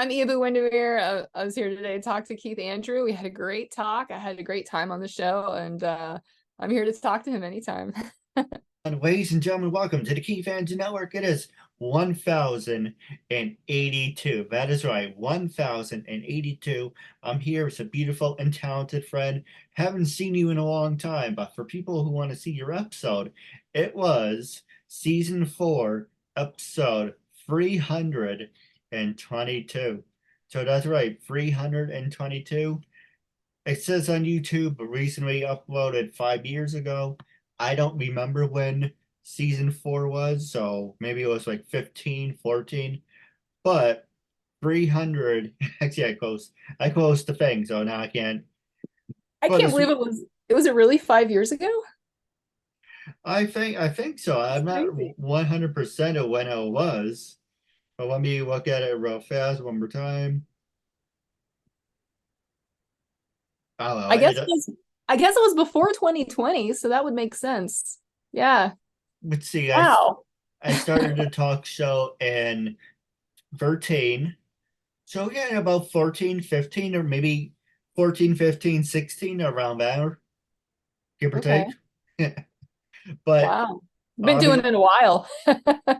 I'm Iabou Windimere. I was here today to talk to Keith Andrew. We had a great talk. I had a great time on the show, and I'm here to talk to him anytime. And ladies and gentlemen, welcome to the KeithAndrewNetWork. It is 1082. That is right, 1082. I'm here with a beautiful and talented friend. Haven't seen you in a long time, but for people who want to see your episode, it was season 4, episode 322. So that's right, 322. It says on YouTube, but recently uploaded 5 years ago. I don't remember when season 4 was, so maybe it was like 15, 14. But 300, actually I closed the thing, so now I can't. I But can't it's, believe it was really 5 years ago? I think so. That's I'm not crazy. 100% of when it was, but let me look at it real fast one more time. I don't know. I guess it was I guess it was before 2020, so that would make sense. Yeah. Let's see. Wow. I started a talk show in 13. So yeah, about 14, 15, or maybe 14, 15, 16 around there, give or Okay. take. But Wow. Been doing obviously, it a while.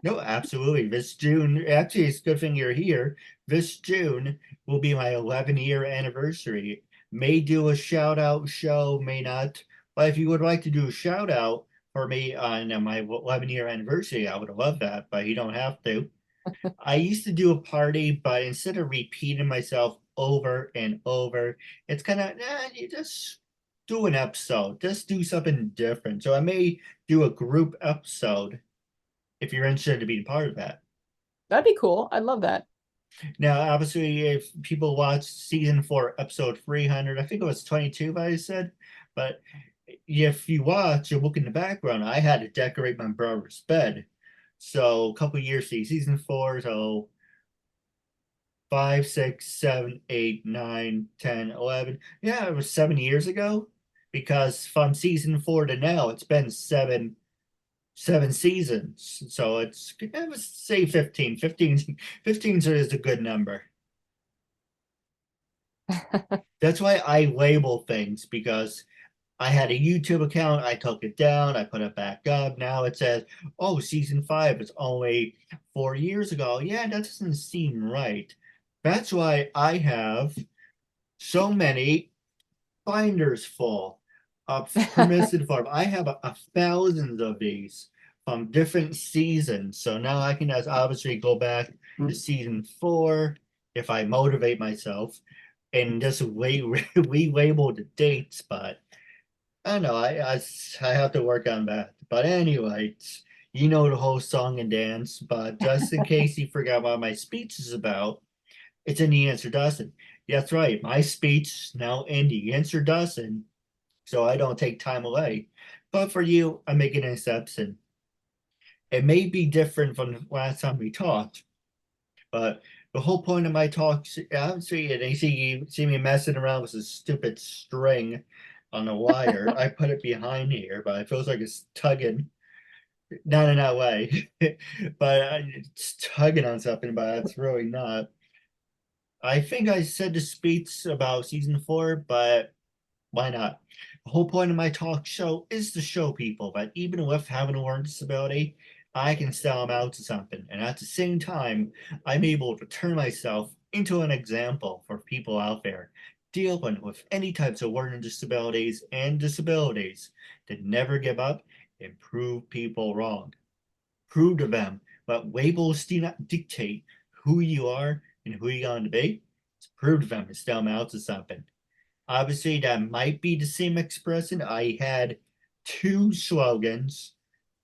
no, absolutely. This June, actually, it's a good thing you're here. This June will be my 11-year anniversary. May do a shout out show, may not. But if you would like to do a shout out for me on my 11-year anniversary, I would love that, but you don't have to. I used to do a party, but instead of repeating myself over and over, it's kind of, you just do an episode. Just do something different. So I may do a group episode if you're interested to be part of that. That'd be cool. I'd love that. Now, obviously, if people watch season 4, episode 300, I think it was 22, I said, but if you watch and look in the background, I had to decorate my brother's bed. So a couple years, see, season 4, so 5, 6, 7, 8, 9, 10, 11. Yeah, it was 7 years ago. Because from season 4 to now, it's been seven seasons. So I would say 15. 15 is a good number. That's why I label things because I had a YouTube account, I took it down, I put it back up. Now it says, oh, season 5 is only 4 years ago. Yeah, that doesn't seem right. That's why I have so many binders full of permissive farm. I have thousands of these from different seasons. So now I can just obviously go back to season 4 if I motivate myself and just relabel the dates. But I don't know. I have to work on that. But anyway, you know the whole song and dance. But just in case you forgot what my speech is about, it's in the answer doesn't. That's right. My speech now in the answer doesn't, so I don't take time away. But for you, I'm making an exception. It may be different from the last time we talked, but the whole point of my talk, obviously, and you see me messing around with this stupid string on the wire. I put it behind here, but it feels like it's tugging. Not in that way, but it's tugging on something, but it's really not. I think I said the speech about season 4, but why not? The whole point of my talk show is to show people that even with having a learning disability, I can sell them out to something. And at the same time, I'm able to turn myself into an example for people out there dealing with any types of learning disabilities and disabilities that never give up and prove people wrong. Prove to them that labels do not dictate who you are and who you're going to be. It's prove to them and sell them out to something. Obviously, that might be the same expression. I had two slogans.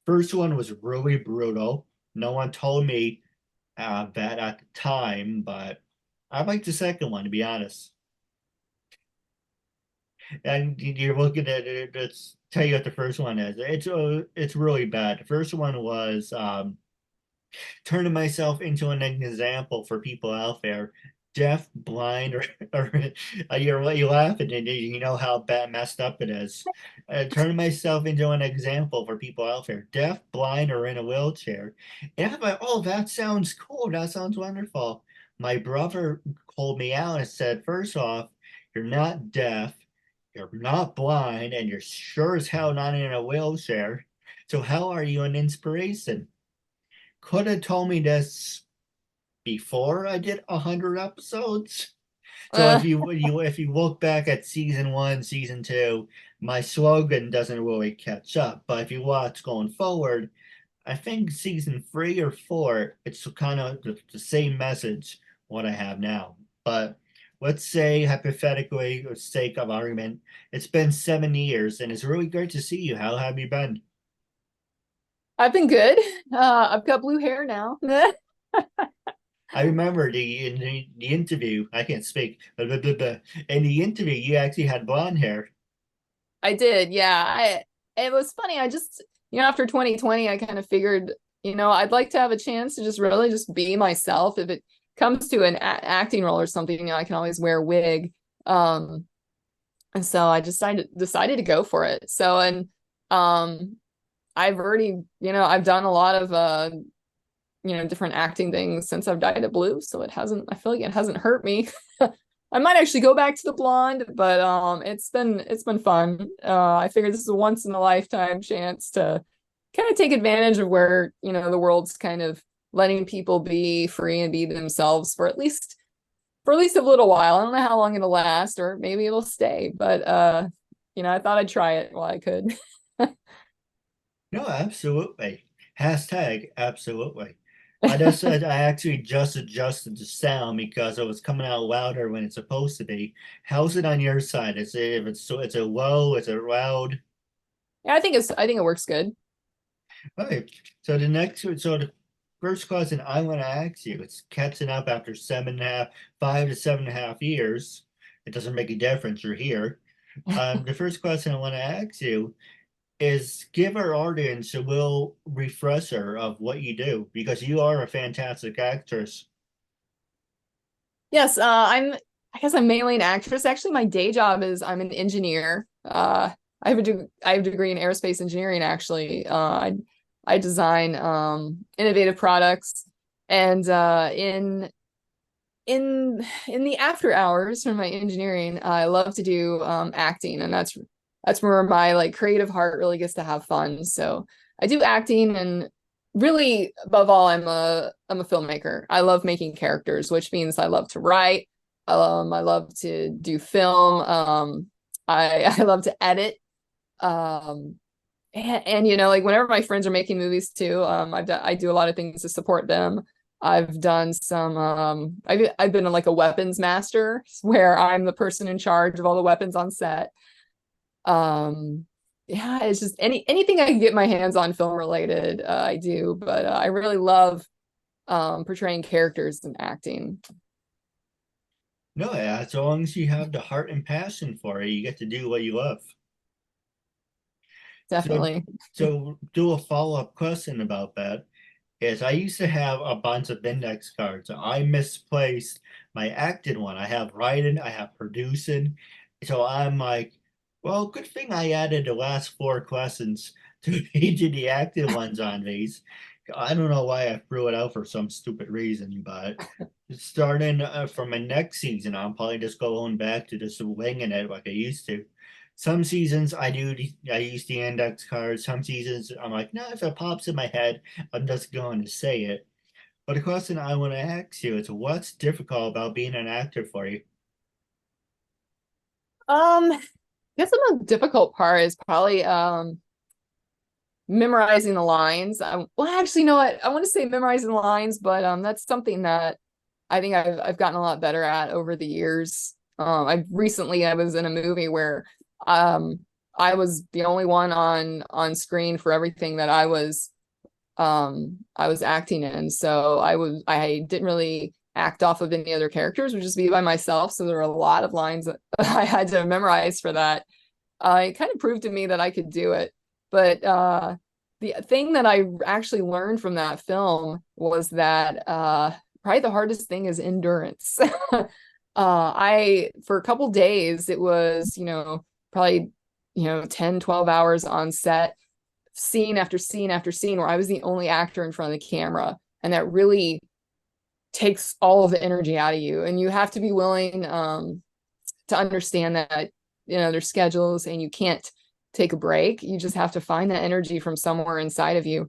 First one was really brutal. No one told me that at the time, but I like the second one, to be honest. And you're looking at it, let's tell you what the first one is. It's really bad. The first one was turning myself into an example for people out there, deaf, blind, or you're laughing and you know how bad messed up it is. Turning myself into an example for people out there, deaf, blind, or in a wheelchair. And I'm like, oh, that sounds cool. That sounds wonderful. My brother called me out and said, first off, you're not deaf, you're not blind, and you're sure as hell not in a wheelchair. So how are you an inspiration? Could have told me this before I did 100 episodes. So Uh, if you look back at season one, season two, my slogan doesn't really catch up. But if you watch going forward, I think season three or four, it's kind of the same message what I have now. But let's say hypothetically, for sake of argument, it's been 7 years and it's really great to see you. How have you been? I've been good. I've got blue hair now. I remember the interview, I can't speak, but in the interview you actually had blonde hair. I did, yeah. It was funny. I just, after 2020, I kind of figured, I'd like to have a chance to just really just be myself. If it comes to an acting role or something, I can always wear a wig. Um, and so I decided to go for it. So, and I've already, I've done a lot of different acting things since I've dyed it blue. So I feel like it hasn't hurt me. I might actually go back to the blonde, but it's been fun. I figured this is a once in a lifetime chance to kind of take advantage of where, the world's kind of letting people be free and be themselves for at least a little while. I don't know how long it'll last, or maybe it'll stay, but I thought I'd try it while I could. No, absolutely. Hashtag absolutely. I just said I actually just adjusted the sound because it was coming out louder when it's supposed to be. How's it on your side? Is it if it's so it's a low, is it loud? Yeah, I think it works good. Okay. So the first question I want to ask you, it's catching up after 7.5, 5 to 7.5 years. It doesn't make a difference, you're here. The first question I want to ask you is give our audience a little refresher of what you do because you are a fantastic actress. Yes, I guess I'm mainly an actress. Actually, my day job is I'm an engineer. I have a degree in aerospace engineering, actually. I design innovative products, and in the after hours from my engineering, I love to do acting, and that's where my like creative heart really gets to have fun. So I do acting, and really above all, I'm a filmmaker. I love making characters, which means I love to write. I love to do film. I love to edit. Um, and like whenever my friends are making movies too, I do a lot of things to support them. I've done some I've been like a weapons master where I'm the person in charge of all the weapons on set. Um, yeah, it's just anything I can get my hands on film related, I do, but I really love portraying characters and acting. No, yeah, as long as you have the heart and passion for it, you get to do what you love. So, Definitely. so do a follow-up question about that. Is I used to have a bunch of index cards. I misplaced my acting one. I have writing, I have producing. So I'm like, well, good thing I added the last four questions to each of the active ones on these. I don't know why I threw it out for some stupid reason, but starting from my next season, I'm probably just going back to just winging it like I used to. Some seasons I use the index cards. Some seasons I'm like, no, if it pops in my head, I'm just going to say it. But the question I want to ask you is what's difficult about being an actor for you? I guess the most difficult part is probably memorizing the lines. Well, actually, you know what? I want to say memorizing the lines, but that's something that I think I've gotten a lot better at over the years. I was in a movie where um I was the only one on screen for everything that I was acting in. So I didn't really act off of any other characters, would just be by myself. So there were a lot of lines that I had to memorize for that. It kind of proved to me that I could do it. But the thing that I actually learned from that film was that probably the hardest thing is endurance. I for a couple days it was, probably 10, 12 hours on set, scene after scene after scene, where I was the only actor in front of the camera. And that really takes all of the energy out of you, and you have to be willing to understand that, there's schedules and you can't take a break. You just have to find that energy from somewhere inside of you.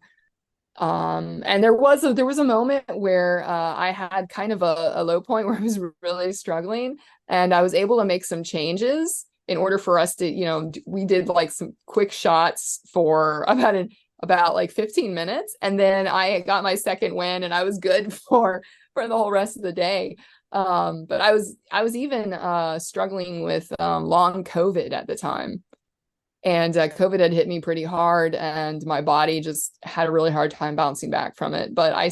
And there was a moment where I had kind of a low point where I was really struggling, and I was able to make some changes in order for us to, we did like some quick shots for about like 15 minutes, and then I got my second win, and I was good for the whole rest of the day. But I was even struggling with long COVID at the time. And COVID had hit me pretty hard, and my body just had a really hard time bouncing back from it. But I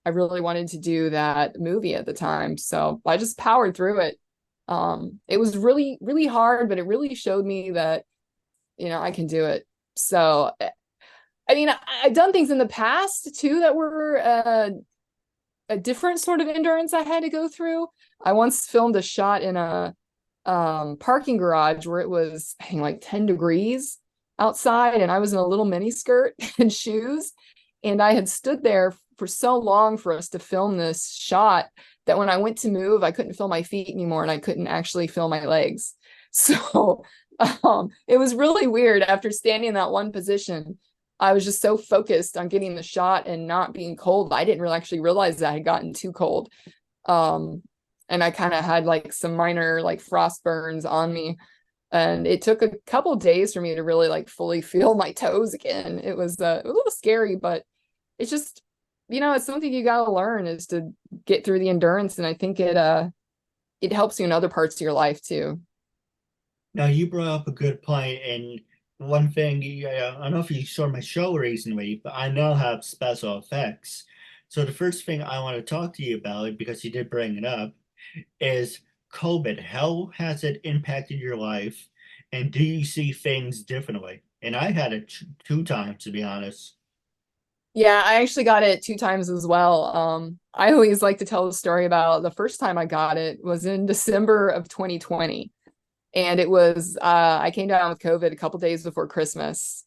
really wanted to do that movie at the time. So I just powered through it. It was really, really hard, but it really showed me that, I can do it. So, I mean, I've done things in the past too that were a different sort of endurance I had to go through. I once filmed a shot in a parking garage where it was, I think, like 10 degrees outside, and I was in a little mini skirt and shoes, and I had stood there for so long for us to film this shot that when I went to move, I couldn't feel my feet anymore, and I couldn't actually feel my legs. So it was really weird. After standing in that one position, I was just so focused on getting the shot and not being cold, I didn't really actually realize that I had gotten too cold. And I kind of had like some minor like frost burns on me, and it took a couple days for me to really like fully feel my toes again. It was a little scary, but it's just, it's something you got to learn, is to get through the endurance. And I think it helps you in other parts of your life too. Now, you brought up a good point, and one thing, I don't know if you saw my show recently, but I now have special effects. So the first thing I want to talk to you about, because you did bring it up, is COVID. How has it impacted your life? And do you see things differently? And I had it two times, to be honest. Yeah, I actually got it two times as well. I always like to tell the story about the first time I got it was in December of 2020. And it was, I came down with COVID a couple days before Christmas.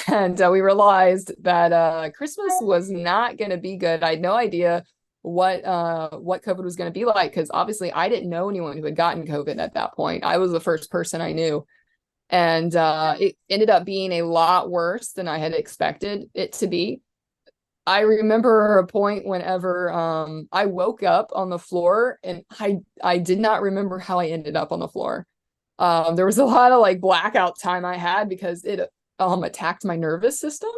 And we realized that Christmas was not going to be good. I had no idea what COVID was going to be like, because obviously I didn't know anyone who had gotten COVID at that point. I was the first person I knew. And it ended up being a lot worse than I had expected it to be. I remember a point whenever I woke up on the floor, and I did not remember how I ended up on the floor. There was a lot of like blackout time I had because it attacked my nervous system.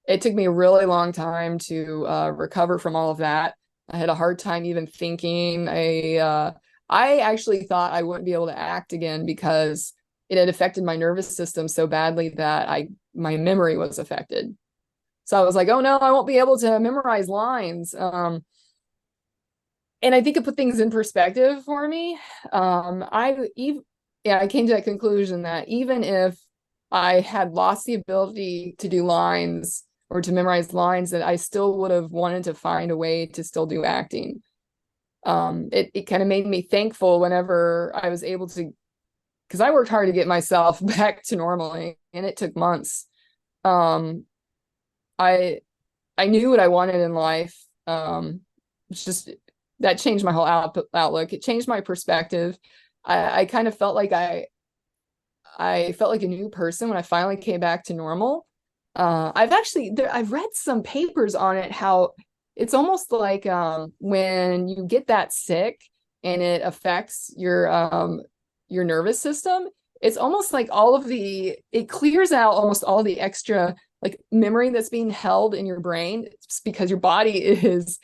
It took me a really long time to recover from all of that. I had a hard time even thinking. I actually thought I wouldn't be able to act again because it had affected my nervous system so badly that my memory was affected. So I was like, oh no, I won't be able to memorize lines. And I think it put things in perspective for me. I came to that conclusion that even if I had lost the ability to do lines or to memorize lines, that I still would have wanted to find a way to still do acting. It kind of made me thankful whenever I was able to, because I worked hard to get myself back to normally, and it took months. I I knew what I wanted in life. It's just that changed my whole outlook. It changed my perspective. I kind of felt like I felt like a new person when I finally came back to normal. I've read some papers on it, how it's almost like when you get that sick and it affects your nervous system, it's almost like it clears out almost all the extra like memory that's being held in your brain. It's because your body is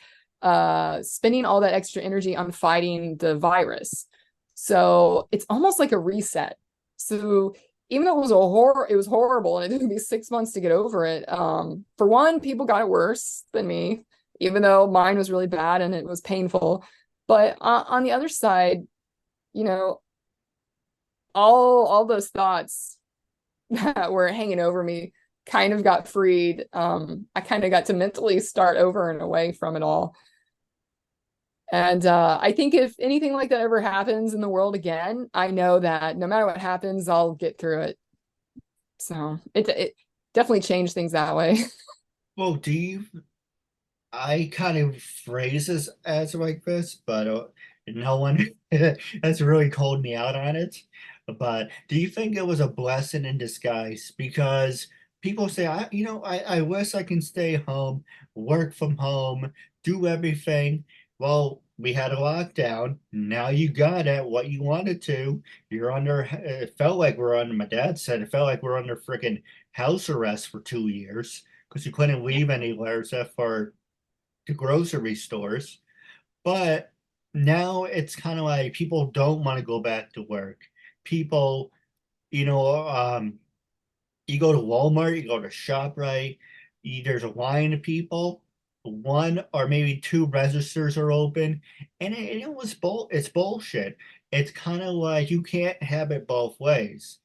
spending all that extra energy on fighting the virus. So it's almost like a reset. So even though it was horrible, and it took me 6 months to get over it. For one, people got it worse than me, even though mine was really bad and it was painful. But on the other side, you know, all those thoughts that were hanging over me kind of got freed. I kind of got to mentally start over and away from it all. And I think if anything like that ever happens in the world again, I know that no matter what happens, I'll get through it. So it definitely changed things that way. Well, I kind of phrase this as like this, but no one has really called me out on it. But do you think it was a blessing in disguise? Because people say, I wish I can stay home, work from home, do everything. Well, we had a lockdown. Now you got it, what you wanted to. You're under, it felt like we're under, my dad said, it felt like we're under freaking house arrest for 2 years because you couldn't leave anywhere except for to grocery stores. But now it's kind of like people don't want to go back to work. People, you know, you go to Walmart, you go to ShopRite, there's a line of people. One or maybe two registers are open, and it was it's bullshit. It's kind of like you can't have it both ways.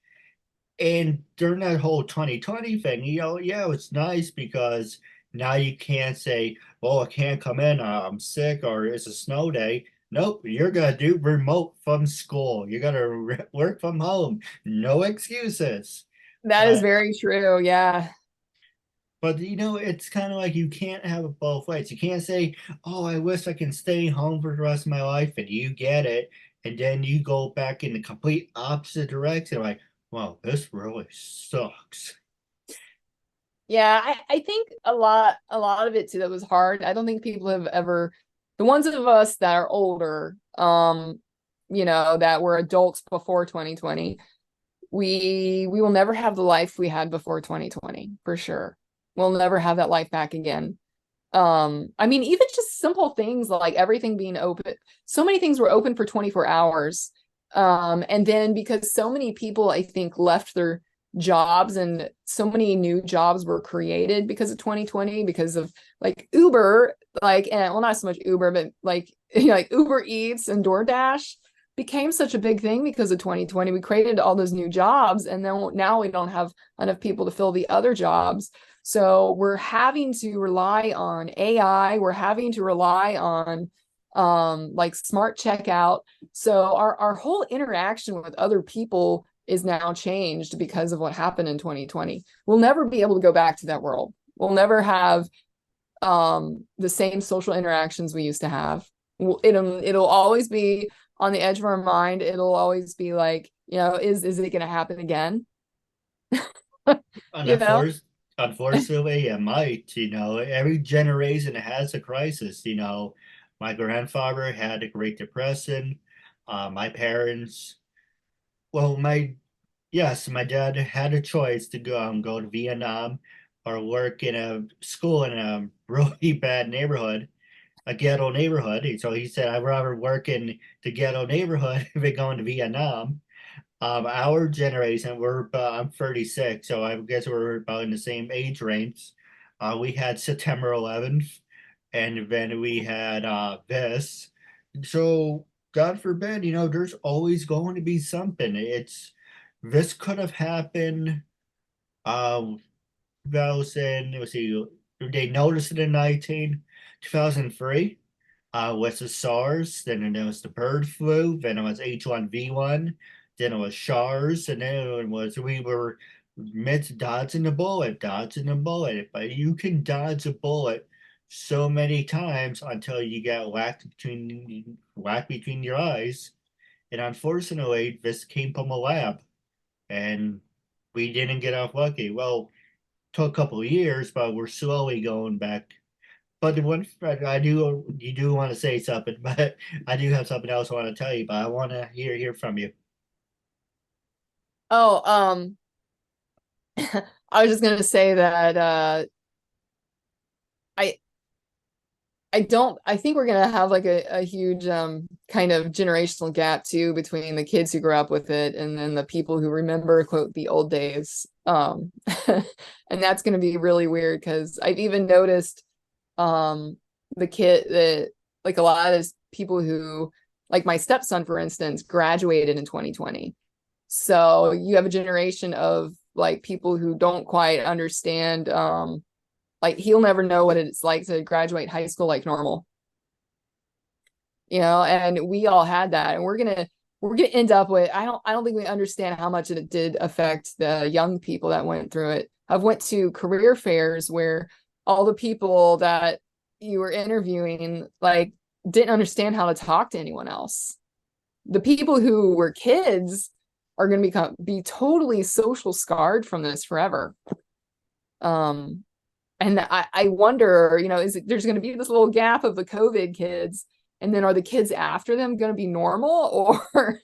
And during that whole 2020 thing, yeah, it's nice because now you can't say, "Oh, I can't come in, I'm sick," or "It's a snow day." Nope, you're gonna do remote from school. You're gonna work from home. No excuses. That is But very true. Yeah. it's kind of like you can't have it both ways. You can't say, "Oh, I wish I can stay home for the rest of my life," and you get it, and then you go back in the complete opposite direction, like, "Wow, this really sucks." Yeah, I think a lot of it too that was hard. I don't think people have ever, the ones of us that are older, that were adults before 2020, we will never have the life we had before 2020, for sure. We'll never have that life back again. I mean, even just simple things like everything being open, so many things were open for 24 hours. And then because so many people, I think, left their jobs and so many new jobs were created because of 2020, because of like Uber, like, and well, not so much Uber, but like, like Uber Eats and DoorDash became such a big thing because of 2020. We created all those new jobs, and then now we don't have enough people to fill the other jobs. So we're having to rely on AI. We're having to rely on like smart checkout. So our whole interaction with other people is now changed because of what happened in 2020. We'll never be able to go back to that world. We'll never have the same social interactions we used to have. It'll always be on the edge of our mind. It'll always be like, is it going to happen again? And you know? unfortunately, it might, every generation has a crisis. My grandfather had the Great Depression. My parents, well, yes, my dad had a choice to go to Vietnam or work in a school in a really bad neighborhood, a ghetto neighborhood. So he said, I'd rather work in the ghetto neighborhood than going to Vietnam. Our generation, I'm 36, so I guess we're about in the same age range. We had September 11th, and then we had this. So God forbid, there's always going to be something. This could have happened. Um, 2000, let's see, they noticed it in 2003 with the SARS, then there was the bird flu, then it was H1N1, then it was SARS, and then we were mid dodging the bullet, dodging the bullet. But you can dodge a bullet so many times until you get whacked between your eyes. And unfortunately, this came from a lab, and we didn't get off lucky. Well, took a couple of years, but we're slowly going back. But the one I do, you do want to say something, but I do have something else I want to tell you, but I want to hear from you. Oh, I was just gonna say that I I think we're gonna have like a huge kind of generational gap too between the kids who grew up with it and then the people who remember, quote, the old days. And that's gonna be really weird because I've even noticed um the like a lot of those people who, like my stepson, for instance, graduated in 2020. So you have a generation of like people who don't quite understand, like he'll never know what it's like to graduate high school like normal, and we all had that, and we're gonna end up with, I don't think we understand how much it did affect the young people that went through it. I've went to career fairs where all the people that you were interviewing, like, didn't understand how to talk to anyone else. The people who were kids are going to be totally social scarred from this forever. Um, and I wonder, there's going to be this little gap of the COVID kids, and then are the kids after them going to be normal, or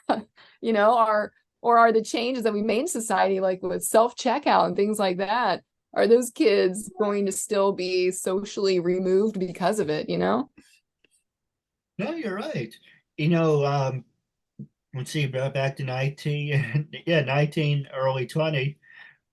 are the changes that we made in society, like with self-checkout and things like that, are those kids going to still be socially removed because of it? No, you're right. You know, let's see, back to 19, yeah, 19, early 20.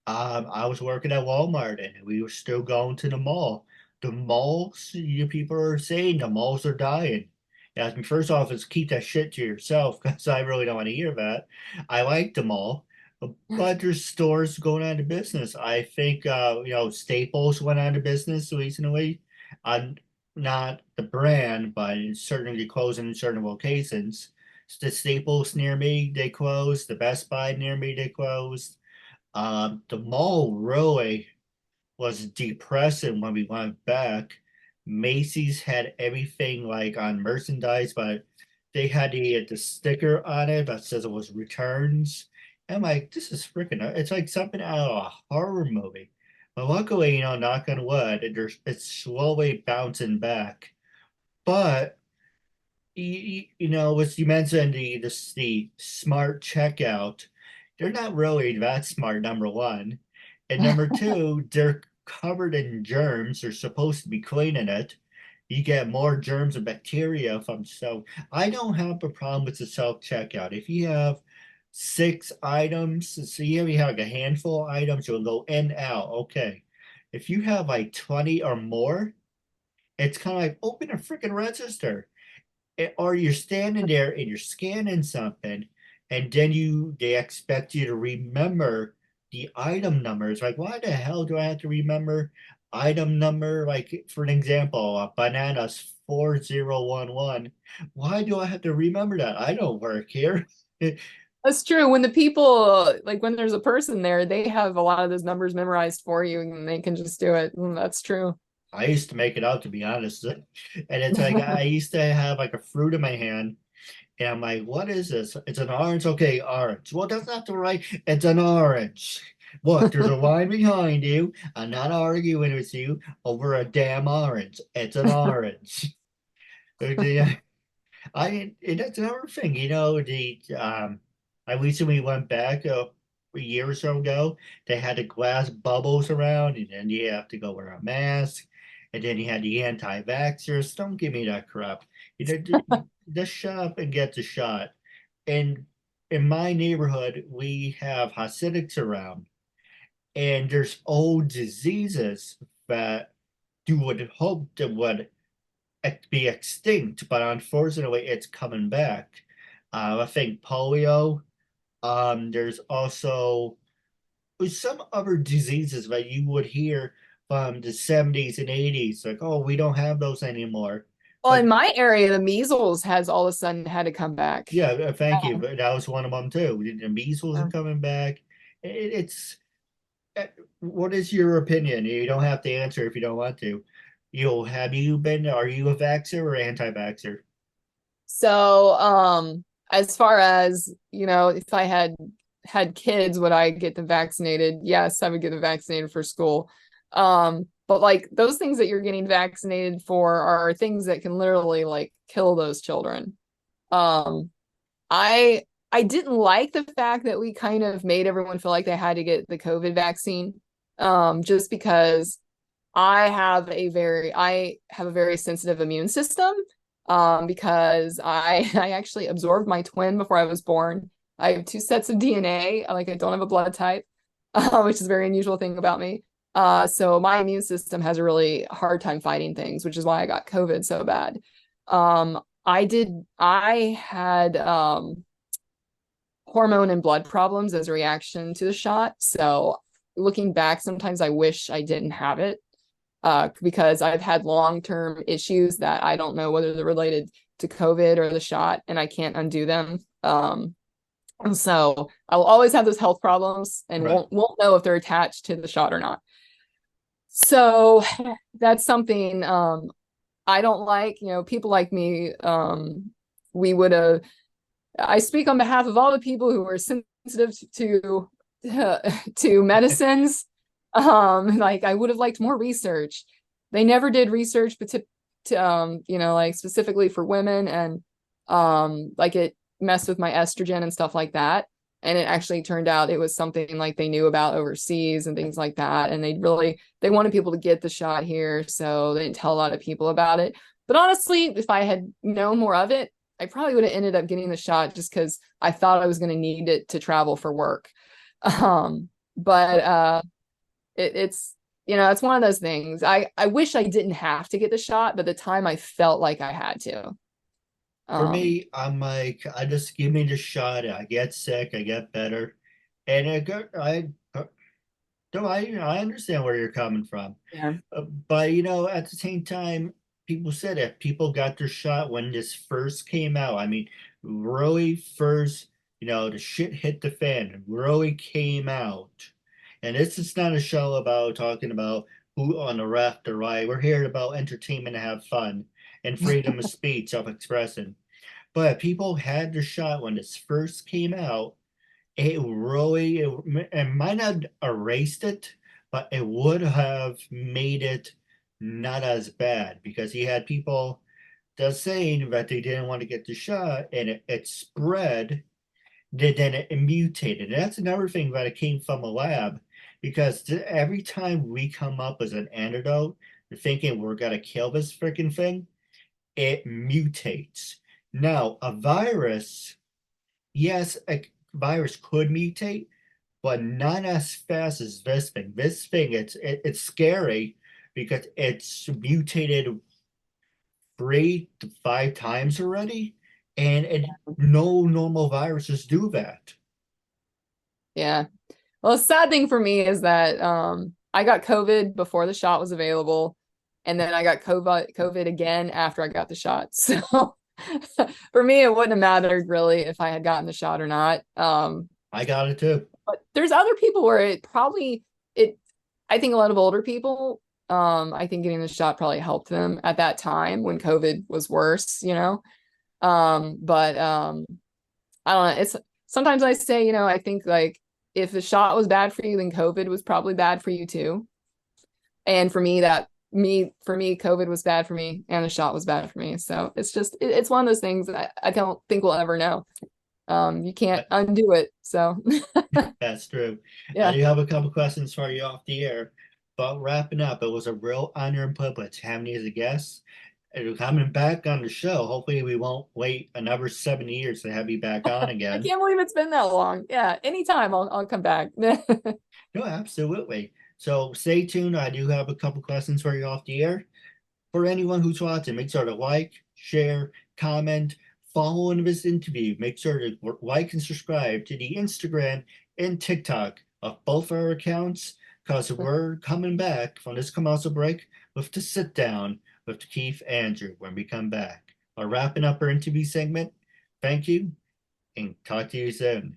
I was working at Walmart and we were still going to the mall. The malls, you people are saying the malls are dying. Yeah, first off, is keep that shit to yourself because I really don't want to hear that. I like the mall, but there's stores going out of business. I think Staples went out of business recently. I'm not the brand, but certainly closing in certain locations. The Staples near me, they closed. The Best Buy near me, they closed. The mall really was depressing when we went back. Macy's had everything like on merchandise, but they had the sticker on it that says it was returns. And I'm like, this is freaking, it's like something out of a horror movie. But luckily, knock on wood, it's slowly bouncing back. But as you mentioned, the smart checkout, they're not really that smart, number one. And number two, they're covered in germs. They're supposed to be cleaning it. You get more germs and bacteria from so I don't have a problem with the self-checkout. If you have 6 items, so you have like a handful of items, you'll go in, out, okay. If you have like 20 or more, it's kind of like open a freaking register, or you're standing there and you're scanning something, and then they expect you to remember the item numbers. Like, why the hell do I have to remember item number? Like, for an example, bananas 4011. Why do I have to remember that? I don't work here. That's true. When the people, like when there's a person there, they have a lot of those numbers memorized for you and they can just do it. That's true. I used to make it out, to be honest. And it's like I used to have like a fruit in my hand. And I'm like, what is this? It's an orange. Okay, orange. Well, that's not the right. It's an orange. Look, there's a line behind you. I'm not arguing with you over a damn orange. It's an orange. And that's another thing, I recently went back a year or so ago. They had the glass bubbles around, and then you have to go wear a mask, and then you had the anti-vaxxers. Don't give me that crap. Just shut up and get the shot. And in my neighborhood, we have Hasidics around, and there's old diseases that you would hope that would be extinct, but unfortunately, it's coming back. I think polio. There's also some other diseases that you would hear from the 70s and 80s, like, oh, we don't have those anymore. Well, But in my area, the measles has all of a sudden had to come back. yeah, thank you. But that was one of them too. The measles are Um, coming back. It's what is your opinion? You don't have to answer if you don't want to. Are you a vaxxer or anti-vaxxer? So, as far as, if I had kids, would I get them vaccinated? Yes, I would get them vaccinated for school. But like those things that you're getting vaccinated for are things that can literally like kill those children. Um, I didn't like the fact that we kind of made everyone feel like they had to get the COVID vaccine, just because I have a very sensitive immune system, because I actually absorbed my twin before I was born. I have 2 sets of DNA. Like I don't have a blood type, which is a very unusual thing about me. So my immune system has a really hard time fighting things, which is why I got COVID so bad. I had hormone and blood problems as a reaction to the shot. So looking back, sometimes I wish I didn't have it, because I've had long-term issues that I don't know whether they're related to COVID or the shot, and I can't undo them. And so I will always have those health problems and Right. won't know if they're attached to the shot or not. So that's something I don't like. People like me, we would have I speak on behalf of all the people who are sensitive to medicines. Like I would have liked more research. They never did research, but like specifically for women, and like it messed with my estrogen and stuff like that. And it actually turned out it was something like they knew about overseas and things like that. And they wanted people to get the shot here, so they didn't tell a lot of people about it. But honestly, if I had known more of it, I probably would have ended up getting the shot just because I thought I was going to need it to travel for work. But it's one of those things. I wish I didn't have to get the shot, but at the time I felt like I had to. For Um, me, I'm like, I just give me the shot. I get sick, I get better, and I understand where you're coming from. yeah, But at the same time, people said if people got their shot when this first came out, I mean, really first, the shit hit the fan, really came out. And this is not a show about talking about who on the left or right. We're here about entertainment to have fun and freedom of speech, self-expression. But people had their shot when this first came out. It might not erased it, but it would have made it not as bad because he had people just saying that they didn't want to get the shot and it spread, then it mutated. And that's another thing that it came from a lab because every time we come up with an antidote, thinking we're gonna kill this freaking thing, it mutates. Now, a virus, yes, a virus could mutate, but not as fast as this thing. This thing, it's scary because it's mutated 3 to 5 times already, and no normal viruses do that. yeah. Well, the sad thing for me is that I got COVID before the shot was available, and then I got COVID again after I got the shot. So for me, it wouldn't have mattered really if I had gotten the shot or not. I got it too. But there's other people where it I think a lot of older people, I think getting the shot probably helped them at that time when COVID was worse. But I don't know. It's sometimes I say, I think like if the shot was bad for you, then COVID was probably bad for you too. And for me, COVID was bad for me and the shot was bad for me. So it's one of those things that I don't think we'll ever know. You can't undo it. So That's true. I yeah. do have a couple questions for you off the air, but wrapping up, it was a real honor and privilege having you as a guest. And you're coming back on the show. Hopefully, we won't wait another 7 years to have you back on I again. can't believe it's been that long. Yeah, anytime I'll come back. No, absolutely. So stay tuned. I do have a couple questions for you off the air. For anyone who's watching, make sure to like, share, comment, follow in this interview. Make sure to like and subscribe to the Instagram and TikTok of both our accounts because we're coming back from this commercial break with the sit down with Keith Andrew when we come back. We're wrapping up our interview segment. Thank you and talk to you soon.